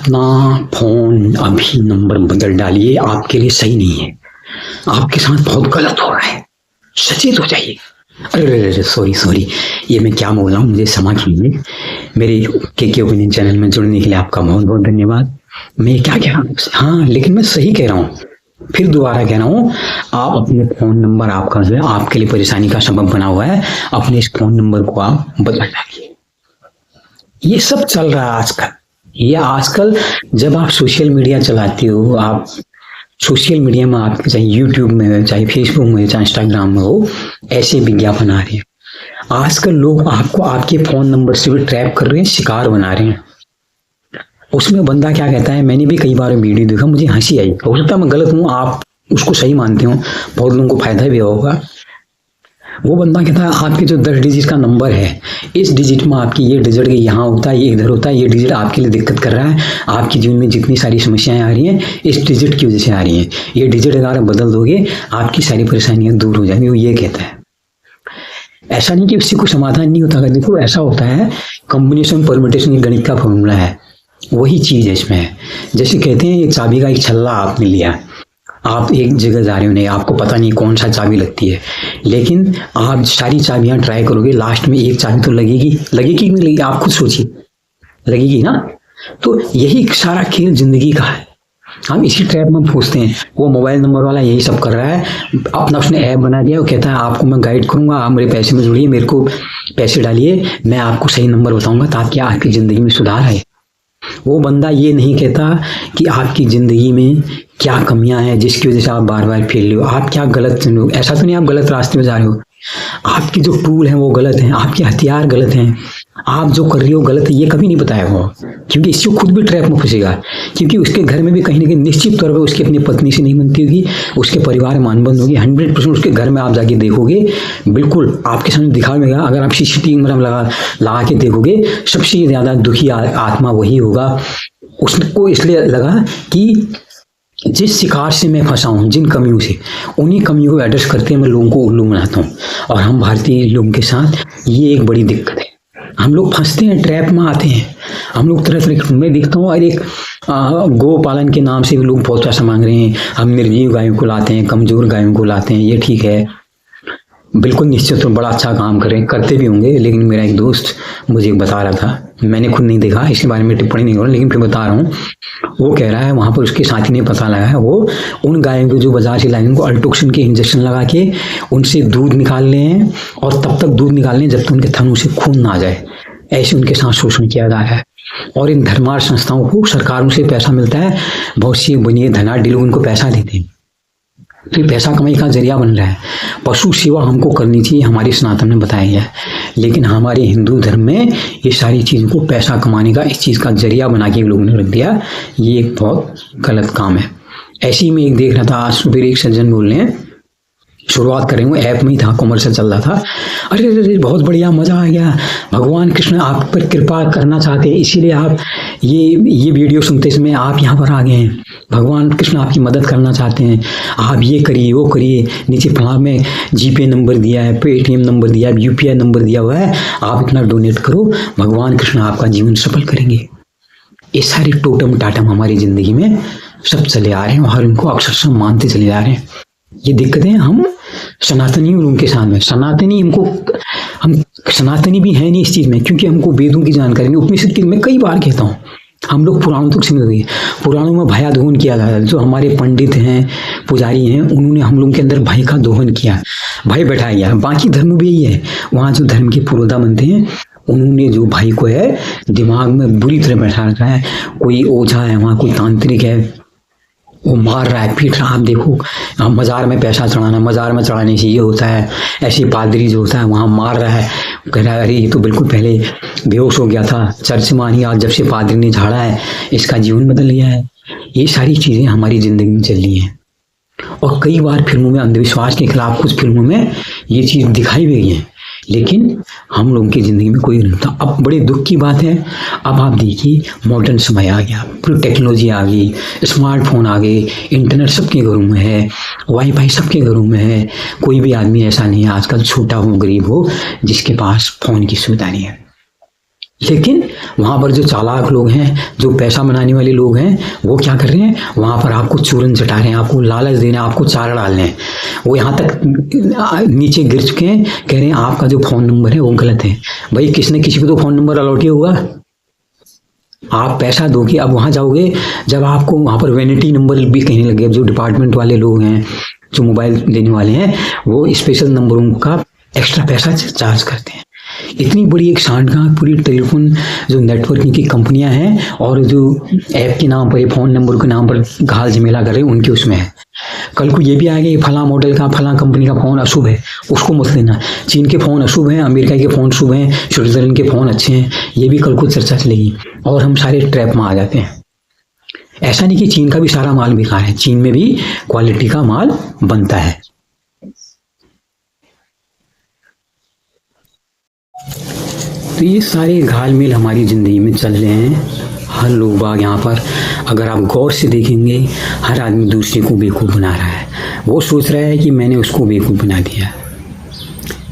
अपना फ़ोन अभी नंबर बदल डालिए, आपके लिए सही नहीं है। आपके साथ बहुत गलत हो रहा है, सचेत हो जाइए। अरे सॉरी, ये मैं क्या बोल रहा हूँ, मुझे क्षमा कीजिए। मेरे के ओपिनियन चैनल में जुड़ने के लिए आपका बहुत बहुत धन्यवाद। मैं क्या कह रहा हूँ, हाँ लेकिन मैं सही कह रहा हूँ, फिर दोबारा कह रहा हूँ। आप अपने फ़ोन नंबर, आपका जो है आपके लिए परेशानी का सबब बना हुआ है, अपने इस फ़ोन नंबर को आप बदल डालिए। ये सब चल रहा है आजकल। ये आजकल जब आप सोशल मीडिया चलाते हो, आप सोशल मीडिया में, आप चाहे यूट्यूब में हो, चाहे फेसबुक में हो, चाहे इंस्टाग्राम में हो, ऐसे विज्ञापन आ रहे हैं। आजकल लोग आपको आपके फ़ोन नंबर से भी ट्रैप कर रहे हैं, शिकार बना रहे हैं। उसमें बंदा क्या कहता है, मैंने भी कई बार वीडियो देखा, मुझे हंसी आई। हो सकता है मैं गलत हूँ, आप उसको सही मानते हो, बहुत लोगों को फायदा भी होगा। वो बंदा कहता है आपके जो 10 डिजिट का नंबर है, इस डिजिट में आपकी ये डिजिट के यहाँ होता है, ये इधर होता है, ये डिजिट आपके लिए दिक्कत कर रहा है, आपके जीवन में जितनी सारी समस्याएं आ रही हैं इस डिजिट की वजह से आ रही हैं, ये डिजिट अगर आप बदल दोगे आपकी सारी परेशानियां दूर हो जाएंगी। वो ये कहता है। ऐसा नहीं कि उससे कोई समाधान नहीं होता। देखो ऐसा होता है, कॉम्बिनेशन परम्यूटेशन गणित का फॉर्मूला है, वही चीज है इसमें। जैसे कहते हैं एक चाबी का एक छल्ला आपने लिया, आप एक जगह जा रहे हो, नहीं आपको पता नहीं कौन सा चाबी लगती है, लेकिन आप सारी चाबियां ट्राई करोगे, लास्ट में एक चाबी तो लगेगी कि नहीं लगेगी, आप खुद सोचिए, लगेगी ना। तो यही सारा खेल जिंदगी का है, हम इसी ट्रैप में फंसते हैं। वो मोबाइल नंबर वाला यही सब कर रहा है, अपना उसने ऐप बना दिया, वो कहता है आपको मैं गाइड करूंगा, आप मेरे पैसे में जुड़िए, मेरे को पैसे डालिए, मैं आपको सही नंबर बताऊंगा ताकि आपकी जिंदगी में सुधार आए। वो बंदा ये नहीं कहता कि आपकी ज़िंदगी में क्या कमियां हैं जिसकी वजह से आप बार बार फेल रहे हो, आप क्या गलत हो। ऐसा तो नहीं आप गलत रास्ते में जा रहे हो, आपकी जो टूल हैं वो गलत हैं, आपके हथियार गलत हैं, आप जो कर रही हो गलत है, ये कभी नहीं बताया वो, क्योंकि इससे खुद भी ट्रैप में फंसेगा। क्योंकि उसके घर में भी कहीं ना कहीं निश्चित तौर पर उसकी अपनी पत्नी से नहीं बनती होगी, उसके परिवार में अनबन होगी। 100% उसके घर में आप जाके देखोगे, बिल्कुल आपके सामने दिखाएगा। अगर आप सीसीटीवी में लगा के देखोगे, सबसे ज्यादा दुखी आत्मा वही होगा। उसको इसलिए लगा कि जिस शिकार से मैं फंसा हूँ, जिन कमियों से, उन्हीं कमियों को एड्रेस करते मैं लोगों को उल्लू बनाता हूँ। और हम भारतीय लोगों के साथ ये एक बड़ी दिक्कत है, हम लोग फंसते हैं, ट्रैप में आते हैं। हम लोग तरह तरह के, मैं देखता हूँ और एक गौ पालन के नाम से भी लोग बहुत पैसा मांग रहे हैं। हम निर्जीव गायों को लाते हैं, कमजोर गायों को लाते हैं, ये ठीक है, बिल्कुल निश्चित तो बड़ा अच्छा काम करते भी होंगे। लेकिन मेरा एक दोस्त मुझे बता रहा था, मैंने खुद नहीं देखा, इसके बारे में टिप्पणी नहीं कर रहा, लेकिन फिर बता रहा हूँ। वो कह रहा है वहाँ पर उसके साथी ने पता लगा है, वो उन गायों को जो बाजार से लाई उनको अल्टोक्सिन के इंजेक्शन लगा के उनसे दूध निकाल रहे हैं, और तब तक दूध निकाल रहे हैं जब तक उनके थनों से खून ना आ जाए। ऐसे उनके साथ शोषण किया जा रहा है। और इन धर्मार्थ संस्थाओं को सरकारों से पैसा मिलता है, बहुत सी बनिए धनाढ़ लोग उनको पैसा देते हैं, तो पैसा कमाई का जरिया बन रहा है। पशु सेवा हमको करनी चाहिए, हमारी सनातन में बताया गया है, लेकिन हमारे हिंदू धर्म में ये सारी चीज़ों को पैसा कमाने का, इस चीज़ का जरिया बना के लोगों ने रख दिया। ये एक बहुत गलत काम है। ऐसे ही मैं एक देख रहा था, आज सुबह एक सज्जन बोल रहे हैं, शुरुआत कर रहे हूँ, ऐप में ही था, कॉमर्शियल चल रहा था। अरे बहुत बढ़िया, मज़ा आ गया, भगवान कृष्ण आप पर कृपा करना चाहते हैं, इसीलिए आप ये वीडियो सुनते समय आप यहाँ पर आ गए हैं। भगवान कृष्ण आपकी मदद करना चाहते हैं, आप ये करिए वो करिए, नीचे फला में जीपे नंबर दिया है, पेटीएम नंबर दिया है, यूपीआई नंबर दिया हुआ है, आप इतना डोनेट करो, भगवान कृष्ण आपका जीवन सफल करेंगे। ये सारे टोटम टाटम हमारी ज़िंदगी में सब चले आ रहे हैं और इनको अक्सर मानते चले जा रहे हैं। ये दिक्कतें हम सनातनी लोगों के साथ में, हम सनातनी भी हैं नहीं इस चीज़ में, क्योंकि हमको वेदों की जानकारी नहीं। उपनिषद की मैं कई बार कहता हूँ, हम लोग पुराणों तक सीमित हुए, पुराणों में भया दोहन किया गया है। जो हमारे पंडित हैं, पुजारी हैं, उन्होंने हम लोगों के अंदर भय का दोहन किया, भय बैठाया गया। बाकी धर्म भी यही है, वहाँ जो धर्म के पुरोधा बनते हैं उन्होंने जो भाई को है दिमाग में बुरी तरह बैठा रखा है। कोई ओझा है वहाँ, कोई तांत्रिक है, वो मार रहा है, पीट रहा है। आप देखो मज़ार में पैसा चढ़ाना, मज़ार में चढ़ाने से ये होता है, ऐसे पादरी जो होता है वहाँ मार रहा है, कह रहा है अरे ये तो बिल्कुल पहले बेहोश हो गया था, चर्च में ही आज जब से पादरी ने झाड़ा है इसका जीवन बदल गया है। ये सारी चीज़ें हमारी ज़िंदगी में चल रही हैं, और कई बार फिल्मों में अंधविश्वास के खिलाफ कुछ फिल्मों में ये चीज़ दिखाई भी गई है, लेकिन हम लोगों की ज़िंदगी में कोई नहीं होता। अब बड़े दुख की बात है, अब आप देखिए मॉडर्न समय आ गया, पूरी टेक्नोलॉजी आ गई, स्मार्टफोन आ गए, इंटरनेट सबके घरों में है, वाईफाई सबके घरों में है। कोई भी आदमी ऐसा नहीं है आजकल, छोटा हो गरीब हो, जिसके पास फ़ोन की सुविधा नहीं है। लेकिन वहाँ पर जो चालाक लोग हैं, जो पैसा बनाने वाले लोग हैं, वो क्या कर रहे हैं, वहाँ पर आपको चूरन चटा रहे हैं, आपको लालच दे रहे हैं, आपको चारा डाल रहे हैं। वो यहाँ तक नीचे गिर चुके हैं, कह रहे हैं आपका जो फ़ोन नंबर है वो गलत है। भाई किसने किसी को तो फ़ोन नंबर अलॉट किया होगा। आप पैसा दोगे, अब वहाँ जाओगे, जब आपको वहाँ पर वैनिटी नंबर भी कहने लगे। जो डिपार्टमेंट वाले लोग हैं, जो मोबाइल देने वाले हैं, वो स्पेशल नंबरों का एक्स्ट्रा पैसा चार्ज करते हैं। इतनी बड़ी एक सांठगांठ पूरी टेलीफोन जो नेटवर्किंग की कंपनियां हैं और जो ऐप के नाम पर, फ़ोन नंबर के नाम पर घाल झमेला कर रहे हैं, उनके उसमें है। कल को ये भी आएगा ये फला मॉडल का, फला कंपनी का फ़ोन अशुभ है, उसको मत लेना। चीन के फ़ोन अशुभ हैं, अमेरिका के फ़ोन शुभ हैं, स्विट्जरलैंड के फ़ोन अच्छे हैं, ये भी कल को चर्चा चलेगी और हम सारे ट्रैप में आ जाते हैं। ऐसा नहीं कि चीन का भी सारा माल बेकार है, चीन में भी क्वालिटी का माल बनता है। तो ये सारे घालमेल हमारी ज़िंदगी में चल रहे हैं। हर लोग बाग यहाँ पर अगर आप गौर से देखेंगे, हर आदमी दूसरे को बेवकूफ़ बना रहा है। वो सोच रहा है कि मैंने उसको बेवकूफ़ बना दिया।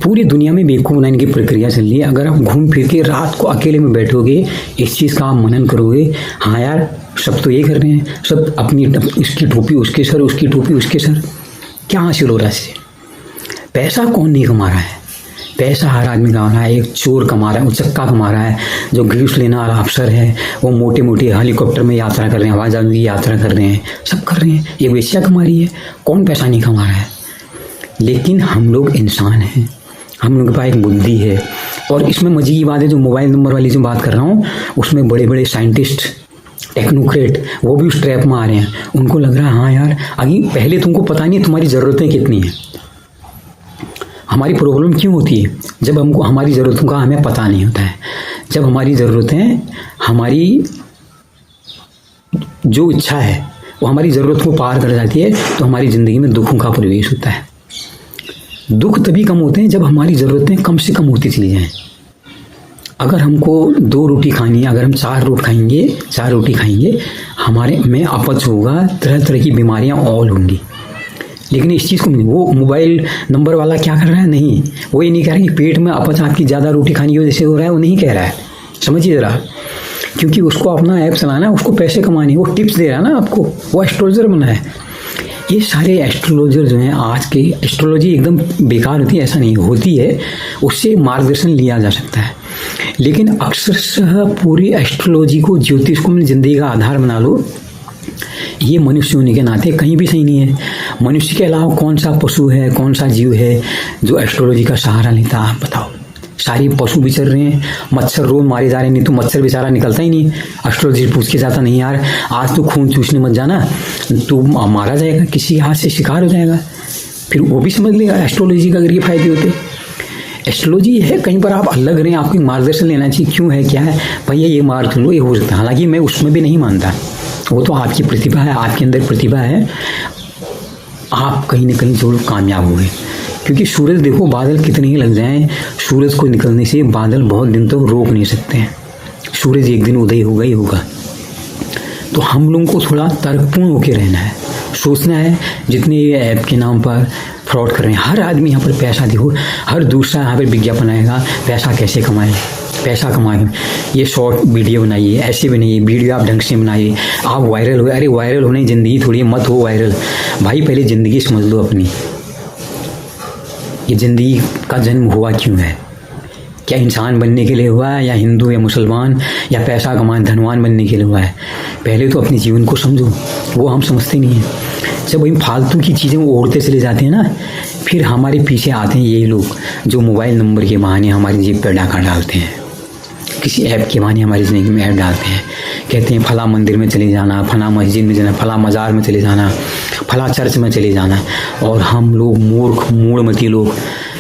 पूरी दुनिया में बेवकूफ़ बनाने की प्रक्रिया चल रही है। अगर आप घूम फिर के रात को अकेले में बैठोगे, इस चीज़ का आप मनन करोगे, हाँ यार सब तो ये कर रहे हैं, सब अपनी उसकी टोपी उसके सर, उसकी टोपी उसके सर। क्या हासिल हो रहा है इससे? पैसा कौन नहीं कमा रहा है? पैसा हर आदमी कमा रहा है। एक चोर कमा रहा है, उचक्का कमा रहा है, जो घूस लेने वाला अफसर है, वो मोटे मोटे हेलीकॉप्टर में यात्रा कर रहे हैं, हवाई जहाज की यात्रा कर रहे हैं, सब कर रहे हैं। ये वेश्या कमा रही है, कौन पैसा नहीं कमा रहा है? लेकिन हम लोग इंसान हैं, हम लोग के पास एक बुद्धि है। और इसमें मजे की बात है, जो मोबाइल नंबर वाली जो बात कर रहा हूँ, उसमें बड़े बड़े साइंटिस्ट, टेक्नोक्रेट, वो भी उस ट्रैप में आ रहे हैं। उनको लग रहा है हाँ यार, अभी पहले तुमको पता नहीं तुम्हारी ज़रूरतें कितनी हैं। हमारी प्रॉब्लम क्यों होती है? जब हमको हमारी ज़रूरतों का हमें पता नहीं होता है। जब हमारी ज़रूरतें, हमारी जो इच्छा है वो हमारी ज़रूरत को पार कर जाती है, तो हमारी ज़िंदगी में दुखों का प्रवेश होता है। दुख तभी कम होते हैं जब हमारी ज़रूरतें कम से कम होती चली जाएं। अगर हमको 2 रोटी खानी है, अगर हम 4 रोटी खाएंगे, हमारे में अपच होगा, तरह तरह की बीमारियां और होंगी। लेकिन इस चीज़ को वो मोबाइल नंबर वाला क्या कर रहा है? नहीं, वो ये नहीं कह रहा कि पेट में अपच आपकी ज़्यादा रोटी खानी हो जैसे हो रहा है, वो नहीं कह रहा है। समझिए ज़रा, क्योंकि उसको अपना ऐप चलाना है, उसको पैसे कमाने, वो टिप्स दे रहा है ना आपको, वो एस्ट्रोलॉजर बना है। ये सारे एस्ट्रोलॉजर जो हैं, आज के एस्ट्रोलॉजी एकदम बेकार होती है ऐसा नहीं होती है, उससे मार्गदर्शन लिया जा सकता है। लेकिन अक्सरशः पूरी एस्ट्रोलॉजी को, ज्योतिष को अपनी ज़िंदगी का आधार बना लो, ये मनुष्य होने के नाते कहीं भी सही नहीं है। मनुष्य के अलावा कौन सा पशु है, कौन सा जीव है जो एस्ट्रोलॉजी का सहारा लेता है? आप बताओ। सारी पशु भी चल रहे हैं, मच्छर रोज मारे जा रहे हैं, नहीं तो मच्छर बेचारा निकलता ही नहीं। एस्ट्रोलॉजी पूछ के जाता नहीं यार आज तो खून चूसने मत जाना, तो मारा जाएगा, किसी हाथ से शिकार हो जाएगा। फिर वो भी समझ लेगा एस्ट्रोलॉजी का अगर ये फायदे होते। एस्ट्रोलॉजी है कहीं पर आप अलग रहें, आपको मार्गदर्शन लेना चाहिए, क्यों है क्या है, भैया ये मार्ग लो, ये हो सकता है। हालांकि मैं उसमें भी नहीं मानता, वो तो आपकी प्रतिभा है, आपके अंदर प्रतिभा है, आप कहीं ना कहीं जरूर कामयाब हुए। क्योंकि सूरज देखो, बादल कितने ही लग जाएं, सूरज को निकलने से बादल बहुत दिन तक रोक नहीं सकते हैं। सूरज एक दिन उदय होगा ही होगा। तो हम लोगों को थोड़ा तर्कपूर्ण होकर रहना है, सोचना है। जितने ये ऐप के नाम पर फ्रॉड कर रहे हैं, हर आदमी यहाँ पर पैसा, देखो हर दूसरा यहाँ पर विज्ञापन आएगा, पैसा कैसे कमाएं, पैसा कमाएं, ये शॉर्ट वीडियो बनाइए, ऐसे बनाइए वीडियो, आप ढंग से बनाइए, आप वायरल हो। अरे वायरल होने की ज़िंदगी थोड़ी, मत हो वायरल भाई, पहले ज़िंदगी समझ लो अपनी। ये ज़िंदगी का जन्म हुआ क्यों है? क्या इंसान बनने के लिए हुआ है, या हिंदू या मुसलमान या पैसा कमाने धनवान बनने के लिए हुआ है? पहले तो अपने जीवन को समझो, वो हम समझते नहीं हैं। जब हम फालतू की चीज़ें ओढ़ते चले जाते हैं ना, फिर हमारे पीछे आते हैं ये लोग जो मोबाइल नंबर के बहाने हमारी जेब पर डाका डालते हैं, किसी ऐप के बहाने हमारी ज़िंदगी में ऐप डालते हैं, कहते हैं फला मंदिर में चले जाना, फला मस्जिद में जाना, फला मज़ार में चले जाना, फला चर्च में चले जाना। और हम लोग मूर्ख मूढ़मती लोग,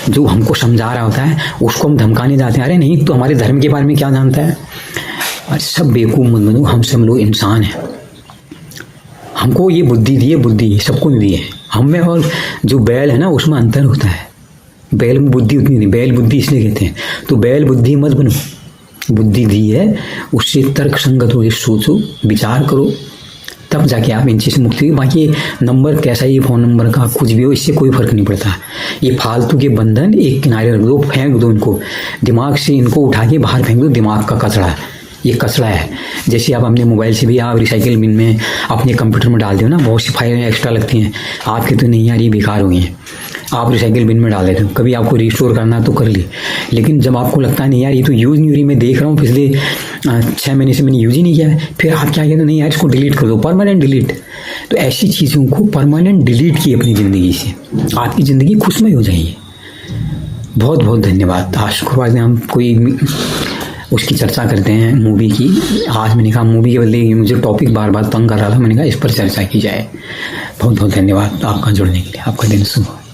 जो हमको समझा रहा होता है उसको हम धमकाने जाते हैं। अरे नहीं, तो हमारे धर्म के बारे में क्या जानता है? अरे सब बेवकूफ़ मत बनो, हम सब लोग इंसान हैं। हमको ये बुद्धि दी है, बुद्धि सबको नहीं दी है। हम में और जो बैल है ना, उसमें अंतर होता है। बैल में बुद्धि उतनी नहीं, बैल बुद्धि इसलिए कहते हैं। तो बैल बुद्धि मत बनो, बुद्धि दी है उससे तर्क संगत होकर सोचो, विचार करो, तब तब जाके आप इन चीज़ से मुक्ति। बाकी नंबर कैसा ही फ़ोन नंबर का कुछ भी हो, इससे कोई फ़र्क नहीं पड़ता। ये फालतू के बंधन एक किनारे रख दो, फेंक दो इनको, दिमाग से इनको उठा के बाहर फेंक दो। दिमाग का कचरा, ये कचरा है। जैसे आप अपने मोबाइल से भी आप रिसाइकिल बिन में अपने कंप्यूटर में डाल दो ना, बहुत सी फाइलें एक्स्ट्रा लगती हैं आपके, तो नहीं यार ये बेकार हो गई हैं, आप रिसाइकिल बिन में डाल देते हो। कभी आपको रिस्टोर करना तो कर ली, लेकिन जब आपको लगता है नहीं यार ये तो यूज़ नहीं हो रही, मैं देख रहा हूँ पिछले 6 महीने से मैंने यूज़ ही नहीं किया है, फिर आप क्या कहते हो, नहीं यार इसको डिलीट कर दो, परमानेंट डिलीट। तो ऐसी चीज़ों को परमानेंट डिलीट किए अपनी ज़िंदगी से, आपकी ज़िंदगी खुशमय हो जाएगी। बहुत बहुत धन्यवाद। आज शुक्रवार में हम कोई उसकी चर्चा करते हैं, मूवी की। आज मैंने कहा मूवी के बदले मुझे टॉपिक बार बार तंग कर रहा था, मैंने कहा इस पर चर्चा की जाए। बहुत बहुत धन्यवाद आपका जुड़ने के लिए। आपका दिन शुभ हो।